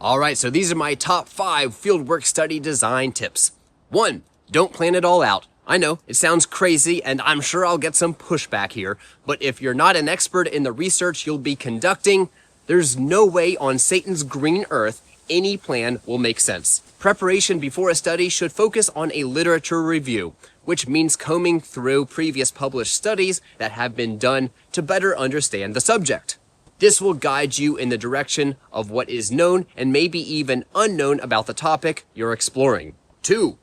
All right, so these are my top 5 fieldwork study design tips. 1. Don't plan it all out. I know, it sounds crazy, and I'm sure I'll get some pushback here, but if you're not an expert in the research you'll be conducting, there's no way on Satan's green earth any plan will make sense. Preparation before a study should focus on a literature review, which means combing through previous published studies that have been done to better understand the subject. This will guide you in the direction of what is known and maybe even unknown about the topic you're exploring. 2.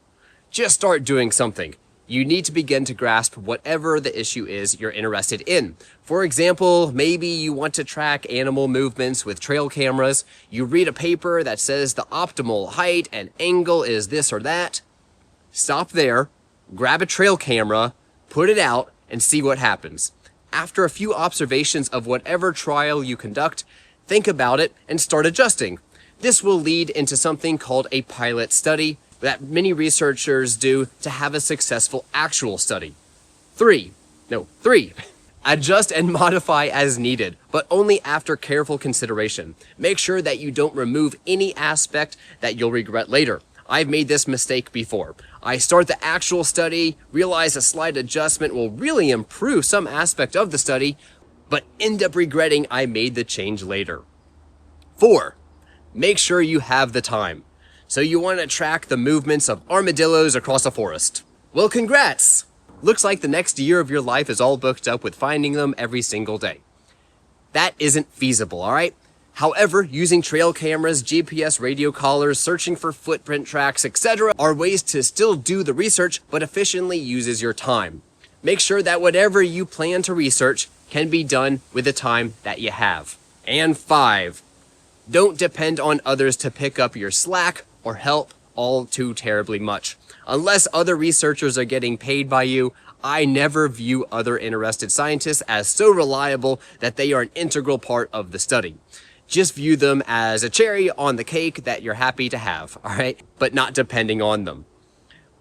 Just start doing something. You need to begin to grasp whatever the issue is you're interested in. For example, maybe you want to track animal movements with trail cameras. You read a paper that says the optimal height and angle is this or that. Stop there, grab a trail camera, put it out, and see what happens. After a few observations of whatever trial you conduct, think about it and start adjusting. This will lead into something called a pilot study that many researchers do to have a successful actual study. 3. Adjust and modify as needed, but only after careful consideration. Make sure that you don't remove any aspect that you'll regret later. I've made this mistake before. I start the actual study, realize a slight adjustment will really improve some aspect of the study, but end up regretting I made the change later. 4. Make sure you have the time. So you want to track the movements of armadillos across a forest. Well, congrats! Looks like the next year of your life is all booked up with finding them every single day. That isn't feasible, alright? However, using trail cameras, GPS radio collars, searching for footprint tracks, etc. are ways to still do the research, but efficiently uses your time. Make sure that whatever you plan to research can be done with the time that you have. And 5. Don't depend on others to pick up your slack or help all too terribly much. Unless other researchers are getting paid by you, I never view other interested scientists as so reliable that they are an integral part of the study. Just view them as a cherry on the cake that you're happy to have, alright? But not depending on them.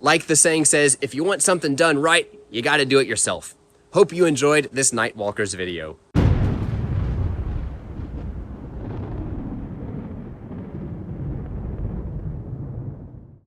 Like the saying says, if you want something done right, you gotta do it yourself. Hope you enjoyed this Nightwalkers video.